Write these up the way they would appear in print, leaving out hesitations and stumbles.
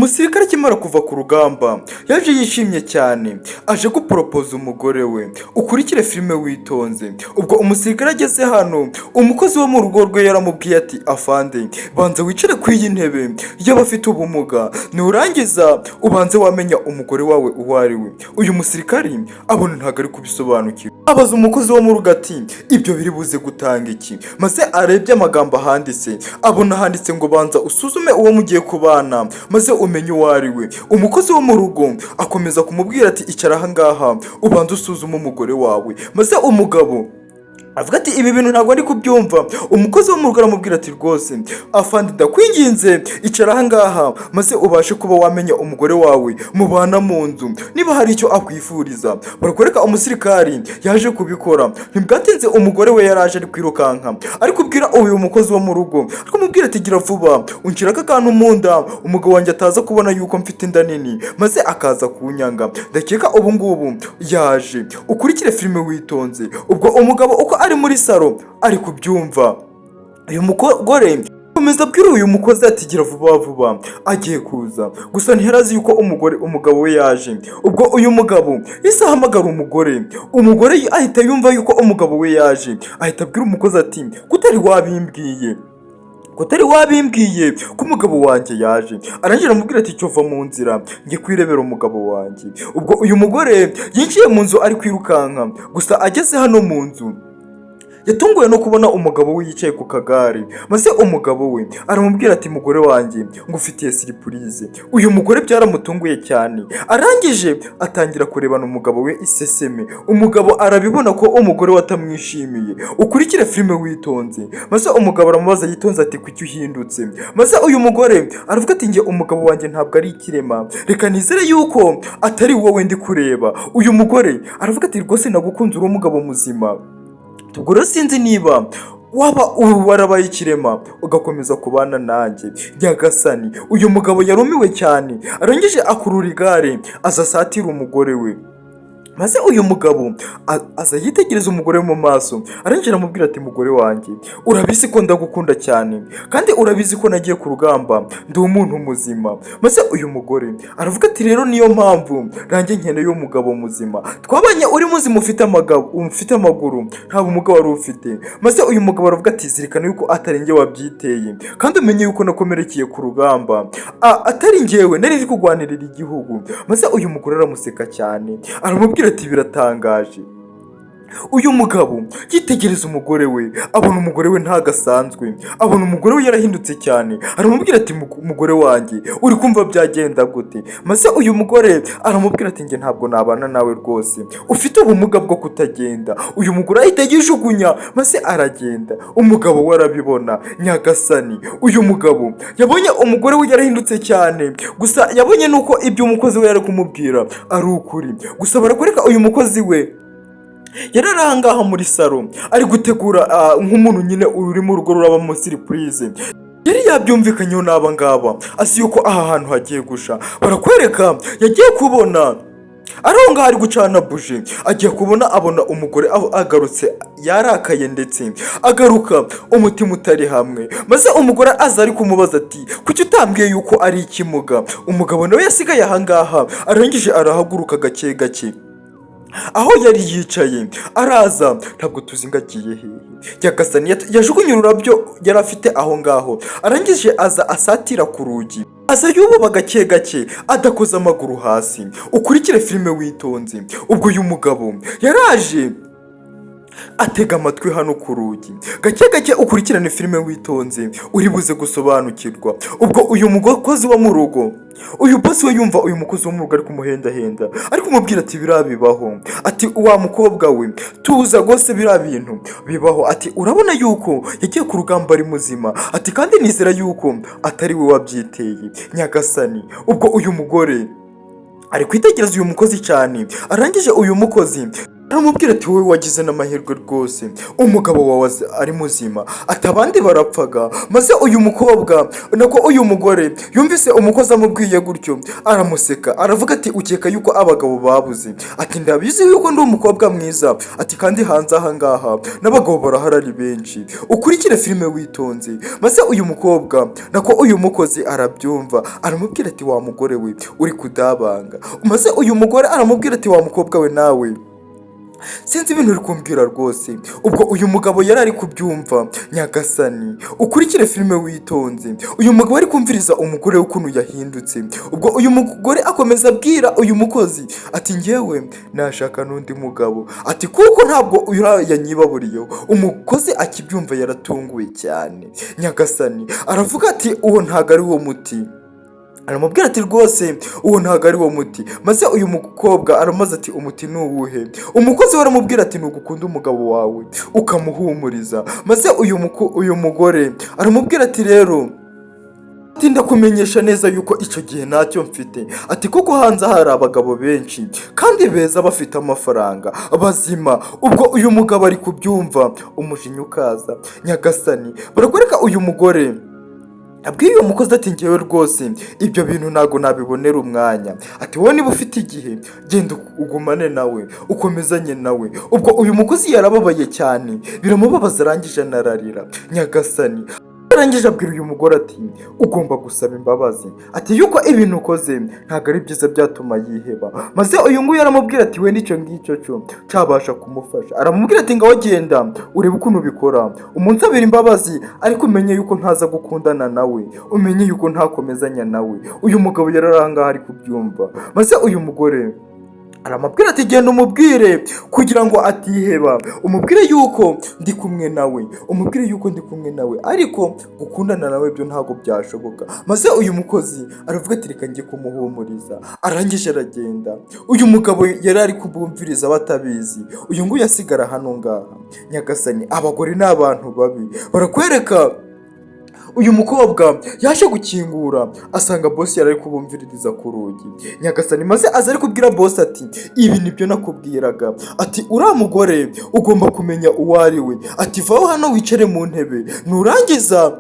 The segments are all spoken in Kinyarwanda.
umusirikare akimara kuva ku rugamba yaje yishimye cyane, aje guporopoza umugore we. Ukurikire filime witonze. Ubwo umusirikare ageze hano, umukozi wo mu rugo rwe yaramubwiye ati afande, banza wicare ku iyi ntebe y'abafite ubumuga, nurangiza ubanze wamenya umugore wawe uwo ari we. Uyu musirikare abona ntabwo ari kubisobanukirwa, abaza umukozi wo mu rugo ati ibyo biri buze gutanga iki? Maze arebye amagambo ahanditse, abona handitse ngo banza usuzume uwo mugiye kubana maze umenye uwo ari we. Umukozi wo mu rugo akomeza kumubwira ati icara aha ngaha ubanza usuzume umugore wawe. Maze umugabo avuga ati ibi bintu ntabwo ari kubyumva. Umukozi wo mu rugo aramubwira ati rwose afande ndakwinginze icara aha ngaha maze ubashe kuba wamenya umugore wawe mubana mu nzu niba hari icyo akwifuriza. Barakwereka umusirikari yaje kubikora. Ntibwatinze umugore we yaraje ari kwirukanka ari kubwira uyu mukozi wo mu rugo, akamubwira ati gira vuba unshira aka kantu mu nda umugabo wanjye ataza kubona yuko mfite inda nini maze akaza kunyanga. Ndakeka ubu ngubu yaje. Ukurikire filime witonze. Ubwo umugabo uko ari muri saro ari kubyumva, uyu mugore komeza abwira uyu mukozi ati gira vuba vuba agiye kuza. Gusa ntiharazi yuko umugabo we yaje. Ubwo uyu mugabo yise ahamagara umugore ahita yumva yuko umugabo we yaje, ahita abwira umukozi ati kutari wabimbwiye ko umugabo wanjye yaje. Arangije aramubwira ati cyova mu nzira ngiye kwirebera umugabo wanjye. Ubwo uyu mugore yinjiye mu nzu ari kwirukanka, gusa ageze hano mu nzu yatunguwe no kubona umugabo we yicaye ku kagare. Maze umugabo we aramubwira ati mugore wanjye ngufitiye siripurize. Uyu mugore byaramutunguye cyane, arangije atangira kurebana umugabo we iseseme. Umugabo arabibona ko umugore we atamwishimiye. Ukurikire filime witonze. Maze umugabo aramubaza yitonze ati kuki uhindutse? Maze uyu mugore aravuga ati nge umugabo wanjye ntabwo ari ikirema, reka nizere yuko atari wowe ndi kureba. Uyu mugore aravuga ati rwose nagukunze uri umugabo muzima, ubwo rero sinzi niba waba warabaye ikirema ugakomeza kubana nanjye nyagasani. Uyu mugabo yarumiwe cyane, arangije akurura igare aza asatira umugore we. Maze uyu mugabo aza yitegereza umugore mu maso, arangije aramubwira ati mugore wanjye urabizi ko ndagukunda cyane kandi urabizi ko nagiye ku rugamba ndi umuntu muzima. Maze uyu mugore aravuga ati rero niyo mpamvu nanjye nkeneye umugabo muzima. Twabanye uri muzima ufite amaguru nta bumuga wari ufite. Maze uyu mugabo aravuga ati zirikana yuko atari njye wabyiteye kandi umenye yuko nakomerekeye ku rugamba, atari njyewe nari kurwanirira igihugu. Maze uyu mugore aramuseka cyane aramubwira ati biratangaje. Uyu mugabo yitegereza umugore we, abona umugore we ntagasanzwe, abona umugore we yarahindutse cyane. Aramubwira ati mugore wanjye uri kumva byagenda gute? Maze uyu mugore aramubwira ati nge ntabwo nabana nawe rwose, ufite ubumuga bwo kutagenda. Uyu mugore ahita yijugunya maze aragenda. Umugabo we arabibona nyagasani. Uyu mugabo yabonye umugore we yarahindutse cyane, gusa yabonye nuko ibyo umukozi we yari kumubwira ari ukuri. Gusa barakwereka uyu mukozi we yari ari ahangaha muri saro ari gutegura nk'umuntu nyine uri mu rugo rurabamo siripurize. Yari yabyumvikanyeho n'aba ngaba azi yuko aha hantu hagiye gusha. Barakwereka yagiye kubona ari aho ngaho ari gucana buje, agiye kubona abona umugore aho agarutse yarakaye ndetse agaruka umutima utari hamwe. Maze umugore aza ari kumubaza ati kuki utambwiye yuko ari ikimuga? Umugabo nawe yasigaye ahangaha, arangije arahaguruka gake gake aho yari yicaye araza, ntabwo tuzi ngo agiye hehe. Nyagasani yajugunye ururabyo yari afite aho ngaho, arangije aza asatira ku rugi, aza yububa gake gake adakoza amaguru hasi. Ukurikire filime witonze. Ubwo uyu mugabo yaraje atega amatwi hano ku rugi gake gake. Ukurikirane filime witonze uri buze gusobanukirwa. Ubwo uyu mukozi wo mu rugo, uyu bosi we yumva uyu mukozi wo mu rugo ari kumuhendahenda, ari kumubwira ati birabibaho, ati wa mukobwa we tuza rwose biriya bintu bibaho, ati urabona yuko yagiye ku rugamba ari muzima, ati kandi nizera yuko atari we wabyiteye nyagasani. Ubwo uyu mugore ari kwitegereza uyu mukozi cyane, arangije uyu mukozi aramubwira ati wowe wagize n'amahirwe rwose umugabo wawe ari muzima, ati abandi barapfaga. Maze uyu mukobwa nako uyu mugore yumvise umukozi amubwiye gutyo aramuseka aravuga ati ukeka yuko abagabo babuze? Ati ndabizi yuko ndi umukobwa mwiza, ati kandi hanze aha ngaha n'abagabo barahari ari benshi, ukurikire filime witonze. Maze uyu mukobwa nako uyu mukozi arabyumva aramubwira ati wa mugore we uri kudabanga. Maze uyu mugore aramubwira ati wa mukobwa we nawe sinzi ibintu uri kumbwira rwose. Ubwo uyu mugabo yari ari kubyumva. Nyagasani ukurikire filime witonze. Uyu mugabo ari kumviriza umugore w'ukuntu yahindutse. Ubwo uyu mugore akomeza abwira uyu mukozi ati ngewe nashaka n'undi mugabo, ati kuko ntabwo uyu yanyibaburiyeho. Umukozi akibyumva yaratunguwe cyane. Nyagasani aravuga ati uwo ntago ari wo muti, aramubwira ati rwose uwo ntago ari wo muti. Maze uyu mukobwa aramaze ati umuti ni uwuhe? Umukozi we aramubwira ati ntugukunda umugabo wawe ukamuhumuriza. Maze uyu mugore aramubwira ati rero ati ndakumenyesha neza yuko icyo gihe ntacyo mfite, ati kuko hanze hari abagabo benshi kandi beza bafite amafaranga bazima. Ubwo uyu mugabo ari kubyumva umujinya ukaza. Nyagasani barakwereka uyu mugore abwiye uyu mukozi ati ngewe rwose ibyo bintu ntago nabibonera umwanya, ati wowe niba ufite igihe genda ugumane nawe ukomezanye nawe. Ubwo uyu mukozi yarababaye cyane biramubabaza arangije anararira. Nyagasani arangije abwira uyu mugore ati ugomba gusaba imbabazi, ati yuko ibintu ukoze ntabwo ari byiza byatuma yiheba. Maze uyu nguyu aramubwira ati we n'icyo ngicyo cyo cyabasha kumufasha. Aramubwira ati ngaho genda urebe ukuntu ubikora umunsabira imbabazi, ariko umenye yuko ntaza gukundana nawe, umenye yuko ntakomezanya nawe. Uyu mugabo yararangaha ari kubyumva. Maze uyu mugore aramubwira ati genda umubwire kugira ngo atiheba, umubwire yuko ndi kumwe nawe, umubwire yuko ndi kumwe nawe, ariko gukundana nawe byo ntabwo byashoboka. Maze uyu mukozi aravuga ati reka njye kumuhumuriza. Arangije aragenda. Uyu mugabo yari ari kubumviriza batabizi, uyu nguyu asigara hano ngaha. Nyagasani abagore ni abantu babi. Barakwereka uyu mukobwa yaje gukingura asanga boss yari ari kubumviririza ku rugi. Nyagasani maze aza ari kubwira boss ati ibi nibyo nakubwiraga, ati uriya mugore ugomba kumenya uwo ari we, ati vaho hano wicare mu ntebe nurangiza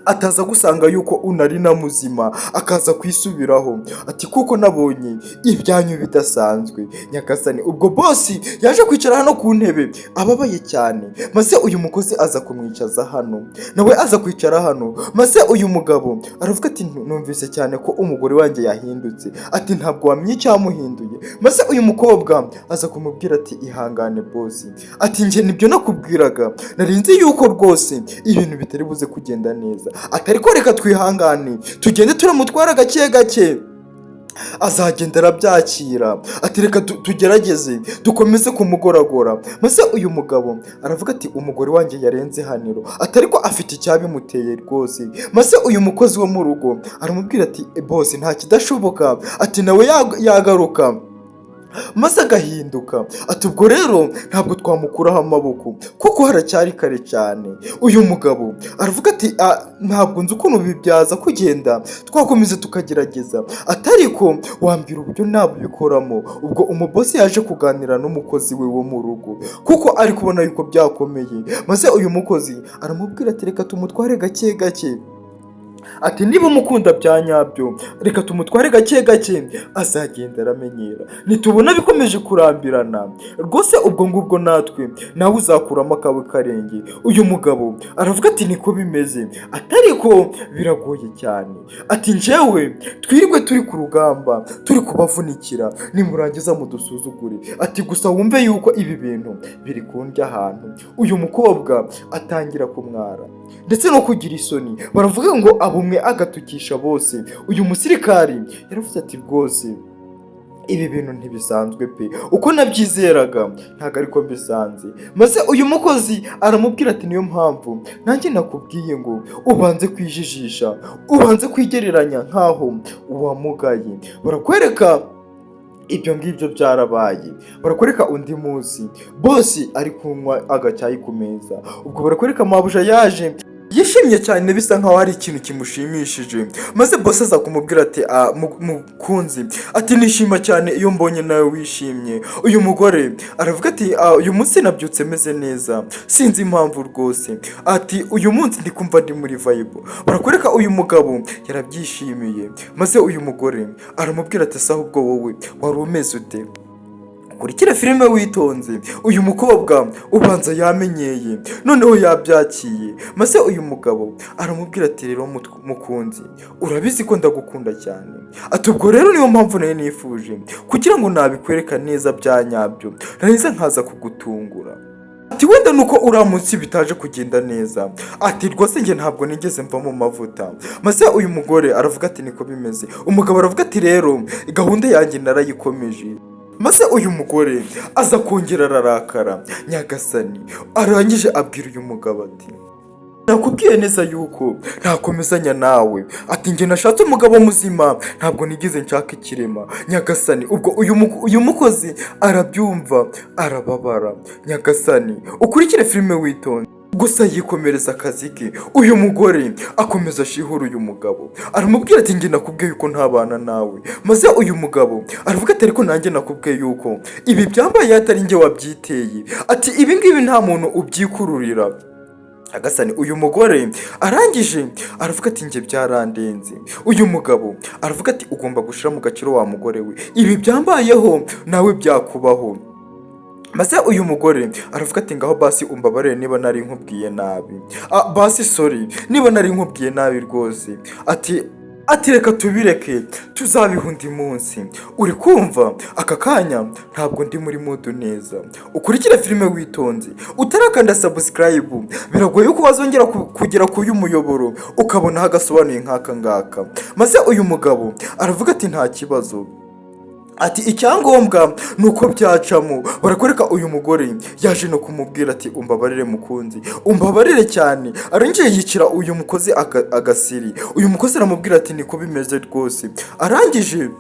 ataza gusanga yuko unari na muzima akaza kwisubiraho, ati kuko nabonye ibyanyu bidasanzwe. Nyagasani ubwo boss yaje kwicara hano ku ntebe ababaye cyane. Maze uyu mukozi aza kumwicaza hano nawe aza kwicara hano. Maze uyu mugabo aravuga ati numvise cyane ko umugore wanjye yahindutse, ati ntabwo wamenye icyamuhinduye. Maze uyu mukobwa aza kumubwira ati ihangane boss, ati nje nibyo nakubwiraga, narinzi yuko rwose ibintu bitari buze kugenda neza, atari ko reka twihangane tugende turamutwara gake gake azagenda arabyakira, ati reka tugerageze dukomeze kumugoragora. Maze uyu mugabo aravuga ati umugore wanjye yarenze haniro, atari ko afite icyabimuteye rwose. Maze uyu mukozi wo mu rugo aramubwira ati boss nta kidashoboka, ati nawe yagaruka maze agahinduka, ati ubwo rero ntabwo twamukuraho amaboko kuko haracyari kare cyane. Uyu mugabo aravuga ati ntabwo nzi ukuntu bibyaza kugenda twakomeza tukagerageza, atariko wambwira uburyo nabikoramo. Ubwo umubosi yaje kuganira n'umukozi we wo mu rugo kuko ari kubona yuko byakomeye. Maze uyu mukozi aramubwira ati reka tumutware gake gake, ati niba umukunda bya nyabyo reka tumutware gake gake azagenda aramenyera, nitubona bikomeje kurambirana rwose ubwo ngubwo natwe nawe uzakuramo akawe karenge. Uyu mugabo aravuga ati niko bimeze, atariko biragoye cyane, ati njyewe twirirwe turi ku rugamba turi kubavunikira nimurangiza mudusuzugure, ati gusa wumve yuko ibi bintu biri kundya ahantu. Uyu mukobwa atangira kumwara ndetse no kugira isoni. Baravuga ngo abumwe agatukisha bose. Uyu musirikari yaravuze ati rwose ibi bintu ntibisanzwe pe, uko nabyizeraga ntabwo ariko bisanze. Maze uyu mukozi aramubwira ati niyo mpamvu nanjye nakubwiye ngo ubanze kwijijisha, ubanze kwigereranya nkaho uwamugaye. Barakwereka ibyo ngibyo byarabaye. Barakwereka undi munsi boss ari kunywa agacyayi ku meza. Ubwo barakwereka mabuja yaje yishimye cyane bisa nkaho hari ikintu kimushimishije, maze boss aza kumubwira ati mukunzi, ati nishima cyane iyo mbonye nawe wishimye. Uyu mugore aravuga ati uyu munsi nabyutse meze neza, sinzi impamvu rwose, ati uyu munsi ndi kumva ndi muri vibe. Barakwereka uyu mugabo yarabyishimiye, maze uyu mugore aramubwira ati saho ubwo wowe wari umeze ute? Kurikira filime witonze. Uyu mukobwa ubanza yamenyeye, noneho yabyakiye, maze uyu mugabo aramubwira ati rero mukunzi, urabizi ko ndagukunda cyane, ati ubwo rero niyo mpamvu nayo nifuje kugira ngo nabikwereka neza bya nyabyo, nahise nkaza kugutungura. Ati wenda nuko uriya munsi bitaje kugenda neza, ati rwose njye ntabwo nigeze mva mu mavuta. Maze uyu mugore aravuga ati niko bimeze. Umugabo aravuga ati rero gahunda yanjye narayikomeje. Maze uyu mugore aza kongera ararakara. Nyagasani arangije abwira uyu mugabo ati nakubwiye neza yuko ntakomezanya nawe, ati njye nashatse umugabo muzima, ntabwo nigeze nshaka ikirema. Nyagasani ubwo uyu mukozi arabyumva arababara. Nyagasani ukurikire filime witonze. Gusa yikomereza akazi ke. Uyu mugore akomeza ashihura uyu mugabo, aramubwira ati njye nakubwiye yuko ntabana nawe. Maze uyu mugabo aravuga ati ariko nanjye nakubwiye yuko ibi byambaye atari njye wabyiteye, ati ibi ngibi nta muntu ubyikururira. Agasani uyu mugore arangije aravuga ati njye byarandenze. Uyu mugabo aravuga ati ugomba gushira mu gaciro wa mugore we, ibi byambayeho nawe byakubaho. Maze uyu mugore aravuga ati ngaho basi umbabarire niba nari nkubwiye nabi, basi sorry niba nari nkubwiye nabi rwose, ati reka tubireke tuzabiha undi munsi. Uri kumva aka kanya ntabwo ndi muri mood neza. Ukurikira filime witonze, utarakanda subscribe biragoye ko wazongera kugera ku uyu muyoboro ukabona Agasobanuye nk'aka ngaka. Maze uyu mugabo aravuga ati nta kibazo, ati icyangombwa nuko byacamo. Barakwereka uyu mugore yaje no kumubwira ati umbabarire mukunzi, umbabarire cyane. Arangije yicira uyu mukozi agasiri. Uyu mukozi aramubwira ati niko bimeze rwose. Arangije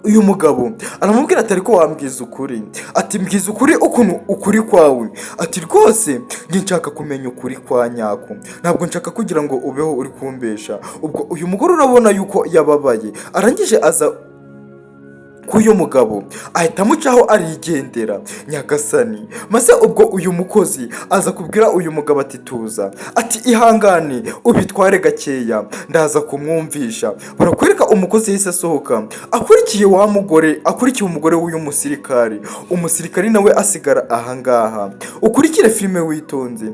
uyu mugabo aramubwira ati ariko wambwiza ukuri, ati mbwiza ukuri ukuntu ukuri kwawe, ati rwose njye nshaka kumenya ukuri kwa nyako, ntabwo nshaka kugira ngo ubeho uri kumbesha. Ubwo uyu mugore urabona yuko yababaye. Arangije aza k'uyu mugabo ahita amucaho arigendera. Nyagasani maze ubwo uyu mukozi aza kubwira uyu mugabo ati tuza, ati ihangane ubitware gakeya ndaza kumwumvisha. Barakwereka umukozi yahise asohoka akurikiye umugore w'uyu musirikari. Umusirikari nawe asigara ahangaha. Ukurikire filime witonze,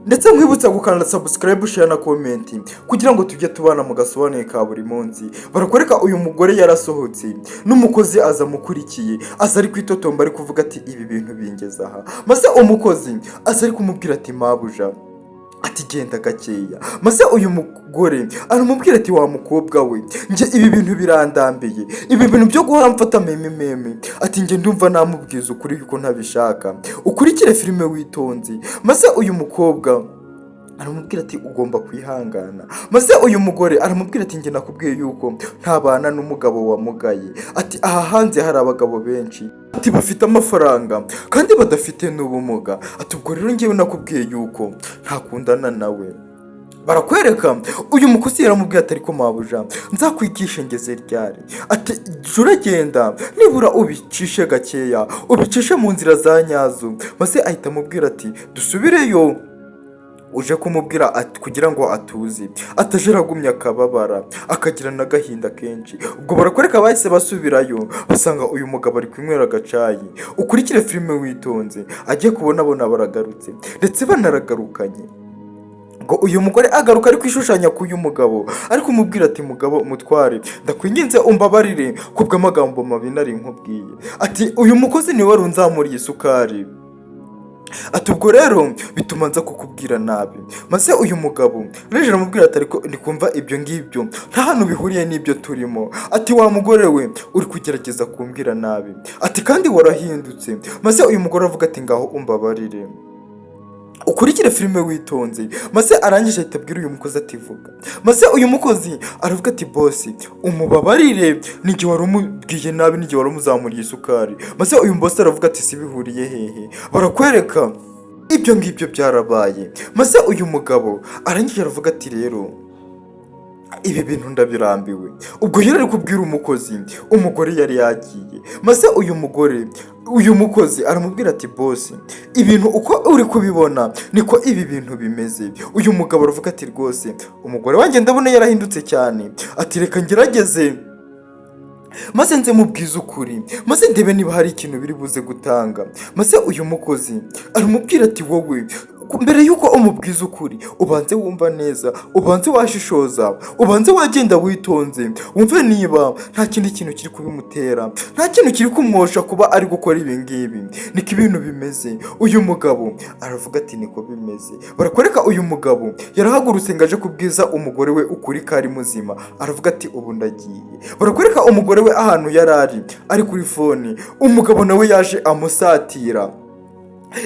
ndetse nkwibutsa gukanda subscribe, share na comment kugira ngo tujye tubana mu Gasobanuye ka buri munsi. Barakwereka uyu mugore yarasohotse n'umukozi aza mukurikiye, aza ari kwitotomba ari kuvuga ati ibi bintu bingeza aha. Maze umukozi aza ari kumubwira ati mabuja, ati genda gakeya. Maze uyu mugore aramubwira ati wa mukobwa we, nje ibi bintu birandambiye, ibi bintu byo guhora mfata meme, ati nje ndumva namubwiza ukuri yuko ntabishaka. Ukurikire filime witonze. Maze uyu mukobwa aramubwira ati ugomba kwihangana. Maze uyu mugore aramubwira ati nje nakubwiye yuko ntabana n'umugabo wamugaye, ati aha hanze hari abagabo benshi, ati bafite amafaranga kandi badafite n'ubumuga, ati ubwo rero ngewe nakubwiye yuko ntakundana nawe. Barakwereka uyu mukozi yaramubwiye ati ariko mabuja nzakwigisha ngeze ryari, ati juragenda nibura ubicishe gakeya, ubicishe mu nzira za nyazo. Maze ahita amubwira ati dusubireyo uje kumubwira ati kugira ngo atuze, atajeragumya akababara akagira n'agahinda kenshi. Ubwo barakwereka bahise basubirayo basanga uyu mugabo ari kwinywera agacayi. Ukurikire filime witonze, agiye kubona baragarutse ndetse banaragarukanye. ngo uyu mugore agaruka ari kwishushanya k'uyu mugabo, ari kumubwira ati mugabo mutware ndakwinginze umbabarire kubw'amagambo mabi nari nkubwiye. Ati uyu mukozi niwe wari unzamuriye isukari, ati ubwo rero bituma nza kukubwira nabi. Maze uyu mugabo reje aramubwira ati ariko ndikumva ibyo ngibyo nta hantu bihuriye n'ibyo turimo. Ati wa mugore we uri kugerageza kumbwira nabi, ati kandi warahindutse. Maze uyu mugore avuga ati ngaho umbabarire ukurikire filime witonze. Maze arangije ahita abwira uyu mukozi ati vuga. Maze uyu mukozi aravuga ati bosi umubabarire, n'igihe wari umubwiye nabi, n'igihe wari umuzamuriye isukari. Maze uyu bosi aravuga ati si bihuriye hehe. Barakwereka ibyo ngibyo byarabaye, maze uyu mugabo arangije aravuga ati rero ibi bintu ndabirambiwe. Ubwo yari ari kubwira umukozi, umugore yari yagiye, maze uyu mukozi aramubwira ati bosi, ibintu uko uri kubibona niko ibi bintu bimeze. Uyu mugabo aravuga ati rwose umugore wanjye ndabona yarahindutse cyane, ati reka ngerageze maze nze mubwize ukuri, maze ndebe niba hari ikintu biri buze gutanga. Maze uyu mukozi aramubwira ati wowe mbere yuko umubwiza ukuri ubanze wumva neza, ubanze washishoza, ubanze wagenda witonze, wumve niba nta kindi kintu kiri kubimutera, nta kintu kiri kumwosha kuba ari gukora ibi ngibi. Niko ibintu bimeze. Uyu mugabo aravuga ati niko bimeze. Barakwereka uyu mugabo yarahagurutse ngo aje kubwiza umugore we ukuri kari muzima, aravuga ati ubu ndagiye. Barakwereka umugore we ahantu yari ari kuri fone, umugabo nawe yaje amusatira.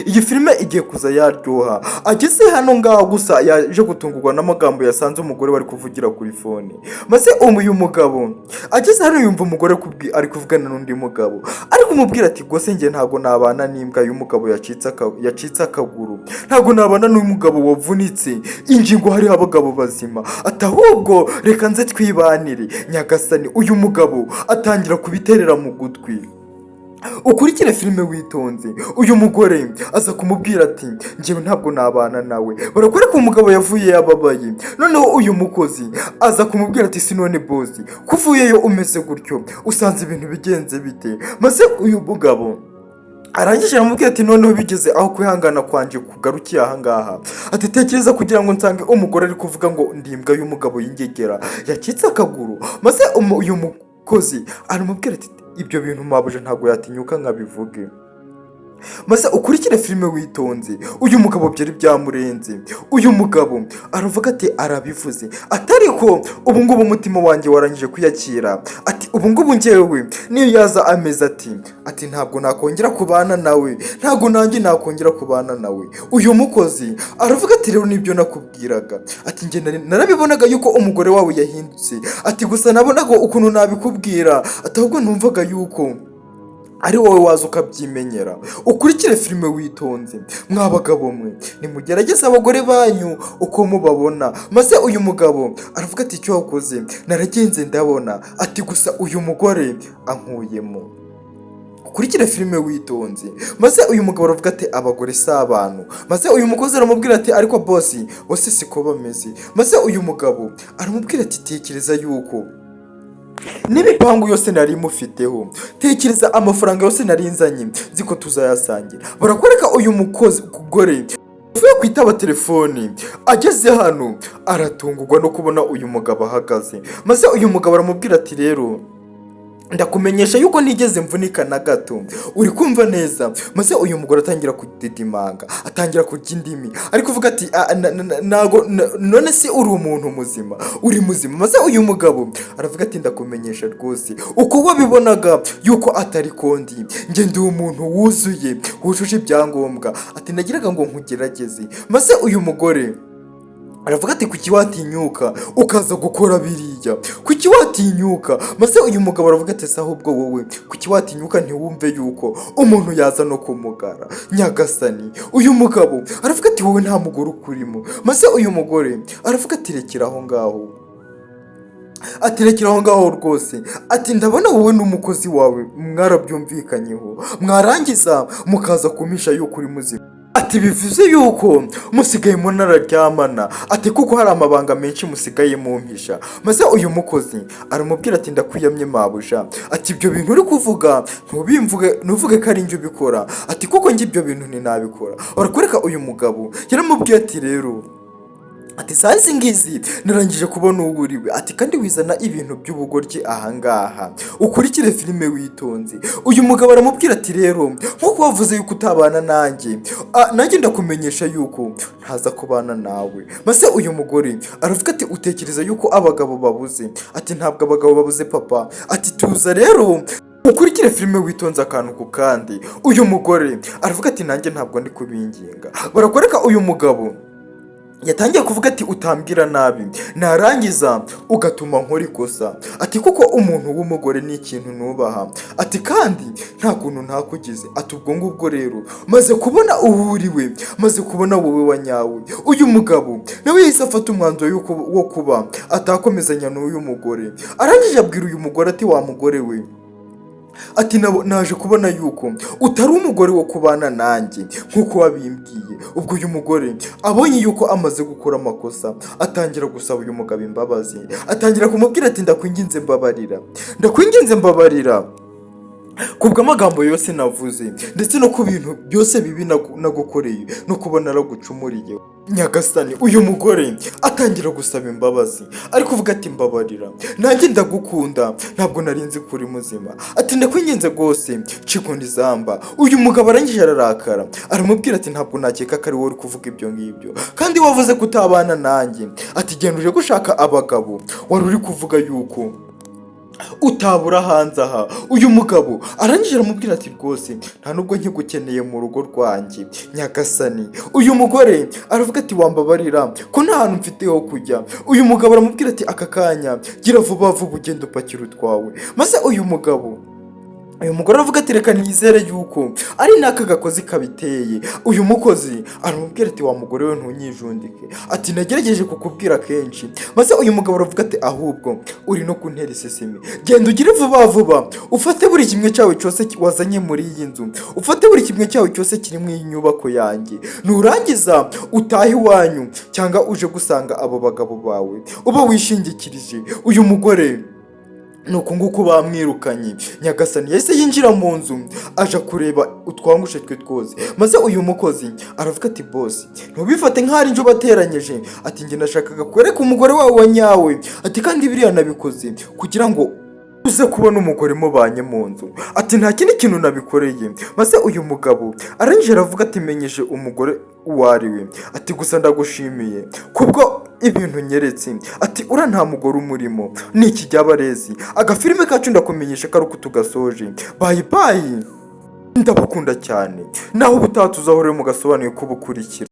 Iyi filime igiye kuza yaryoha. Ageze hano ngaho gusa yaje gutungurwa n'amagambo yasanze umugore wari kuvugira kuri fone. Maze uyu mugabo ageze hano yumva umugore ari kuvugana n'undi mugabo, ari kumubwira ati gose njye ntago nabana n'imbwa y'umugabo yacitse akaguru, ntago nabana n'umugabo wavunitse ingingo, hariho abagabo bazima, ati ahubwo reka nze twibanire. Nyagasani, uyu mugabo atangira kubiterera mu gutwi. Ukurikire filime witonze. Uyu mugore aza kumubwira ati njyewe ntabwo nabana nawe. Barakwereka umugabo yavuye yababaye. Noneho uyu mukozi aza kumubwira ati sinone bosi, kuvuyeyo umeze gutyo usanze ibintu bigenze bite? Maze uyu mugabo arangije aramubwira ati noneho bigeze aho kwihangana kwanje kugarukiye ahangaha, ati tekereza kugira ngo nsange umugore ari kuvuga ngo ndimbwa y'umugabo y'ingegera yacitse akaguru. Maze uyu mukozi aramubwira ati ibyo bintu mabuja ntabwo yatinyuka nkabivuge. Maze ukurikire filime witonze. Uyu mugabo byari byamurenze. Uyu mugabo aravuga ati arabivuze, atariko ubu ngubu umutima wanjye warangije kuyakira, ati ubu ngubu njyewe niyo yaza ameze ati ntabwo nakongera kubana nawe, ntabwo nanjye nakongera kubana nawe. Uyu mukozi aravuga ati rero nibyo nakubwiraga, ati njye narabibonaga yuko umugore wawe yahindutse, ati gusa nabonaga ukuntu nabikubwira, ati ahubwo numvaga yuko ari wowe waza ukabyimenyera. Ukurikire filime witonze. Mwa bagabo mwe nimugerageze abagore banyu uko mubabona. Maze uyu mugabo aravuga ati icyo wakoze naragenze ndabona, ati gusa uyu mugore ankuyemo. Ukurikire filime witonze. Maze uyu mugabo aravuga ati abagore si abantu. Maze uyu mukozi aramubwira ati ariko bosi bose siko bameze. Maze uyu mugabo aramubwira ati tekereza yuko n'ibipangu yose nari mufiteho, tekereza amafaranga yose nari nzanye ziko tuzayasangira. Barakwereka uyu mugore uvuye kwitaba telefoni, ageze hano aratungurwa no kubona uyu mugabo ahagaze. Maze uyu mugabo aramubwira ati rero ndakumenyesha yuko nigeze mvunika na gato, uri kumva neza? Maze uyu mugore atangira kudidimanga, atangira kurya indimi, ari kuvuga ati none se uri umuntu muzima, uri muzima? Maze uyu mugabo aravuga ati ndakumenyesha rwose uko wabibonaga yuko atari kondi, njye ndi umuntu wuzuye wujuje ibyangombwa, ati nagiraga ngo nkugerageze. Maze uyu mugore aravuga ati kuki watinyuka ukaza gukora biriya, kuki watinyuka? Maze uyu mugabo aravuga ati se ahubwo wowe kuki watinyuka ntiwumve yuko umuntu yaza no kumugara? Nyagasani, uyu mugabo aravuga ati wowe nta mugore ukurimo. Maze uyu mugore aravuga ati rekera aho ngaho, ati rekera aho ngaho rwose, ati ndabona wowe n'umukozi wawe mwarabyumvikanyeho, mwarangiza mukaza kumisha yuko uri muzima, ati bivuze yuko musigaye munararyamana, ati kuko hari amabanga menshi musigaye mumpisha. Maze uyu mukozi aramubwira ati ndakwiyamye mabuja, ati ibyo bintu uri kuvuga ntuvuge ko ari njye ubikora, ati kuko njye ibyo bintu ntinabikora. Barakwereka uyu mugabo yaramubwiye ati rero ati sazi ngizi narangije kubona uwo uriwe, ati kandi wizana ibintu by'ubugoryi ahangaha. Ukurikire filime witonze. Uyu mugabo aramubwira ati rero nkuko wavuze yuko utabana nanjye ndakumenyesha yuko ntaza kubana nawe. Maze uyu mugore aravuga ati utekereza yuko abagabo babuze? Ati ntabwo abagabo babuze papa, ati tuza rero ukurikire filime witonze akantu ku kandi. Uyu mugore aravuga ati nanjye ntabwo ndi kubinginga. Barakwereka uyu mugabo yatangiye kuvuga ati utambwira nabi narangiza ugatuma nkora ikosa, ati kuko umuntu w'umugore ni ikintu nubaha, ati kandi nta kuntu ntakugize, ati ubwo ngubwo rero maze kubona uhuriwe, maze kubona wowe wa nyawe. Uyu mugabo nawe yahise afata umwanzuro wo kuba atakomezanya n'uyu mugore. Arangije abwira uyu mugore ati wa mugore we, ati naje kubona yuko utari umugore wo kubana nanjye nk'uko wabimbwiye. Ubwo uyu mugore abonye yuko amaze gukora amakosa, atangira gusaba uyu mugabo imbabazi, atangira kumubwira ati ndakwinginze mbabarira kubw'amagambo yose navuze, ndetse no ku bintu byose bibi nagukoreye, no kuba naragucumuriye. Nyagasani, uyu mugore atangira gusaba imbabazi, ari kuvuga ati mbabarira, nanjye ndagukunda, ntabwo narinzi kuri muzima, ati ndakwinginze rwose cikunda izamba. Uyu mugabo arangije ararakara, aramubwira ati ntabwo nakeka ko ari wowe uri kuvuga ibyo ngibyo, kandi wavuze ko utabana nanjye, ati genda uje gushaka abagabo, wari uri kuvuga yuko utabura hanze aha. Uyu mugabo arangije aramubwira ati rwose nta nubwo nkigukeneye mu rugo rwanjye Nyagasani. Uyu mugore aravuga ati wambabarira ko nta hantu mfite ho kujya. Uyu mugabo aramubwira ati aka kanya gira vuba vuba ugenda upakira utwawe. Maze uyu mugore aravuga ati reka nizere yuko ari naka gakozi kabiteye. Uyu mukozi aramubwira ati wa mugore we ntunyijundike, ati nagerageje kukubwira kenshi. Maze uyu mugabo aravuga ati ahubwo uri no kuntera isesemi, genda ugire vuba vuba ufate buri kimwe cyawe cyose wazanye muri iyi nzu, ufate buri kimwe cyawe cyose kiri mu nyubako yanjye, nurangiza utahe iwanyu cyangwa uje gusanga abo bagabo bawe uba wishingikirije. Uyu mugore nuko nguko bamwirukanye. Nyagasani yahise yinjira mu nzu aja kureba utwangushe twe twose. Maze uyu mukozi aravuga ati boss ntubifate nk'ari njo bateranyije, ati njye nashakaga kwereka umugore wawe wa nyawe, ati kandi biriya nabikoze kugira ngo uze kubona umugore mubanye mu nzu, ati nta kindi kintu nabikoreye. Maze uyu mugabo arangije aravuga ati menyeshe umugore uwo ari we, ati gusa ndagushimiye kubwo ibintu nyeretse, ati ura nta mugore umurimo ni iki jyabarezi. Agafilime kacu ndakumenyesha ko ari uko tugasoje. Bye bye, ndabakunda cyane, naho ubutaha tuzahurira mu gasobanuye kubukurikira.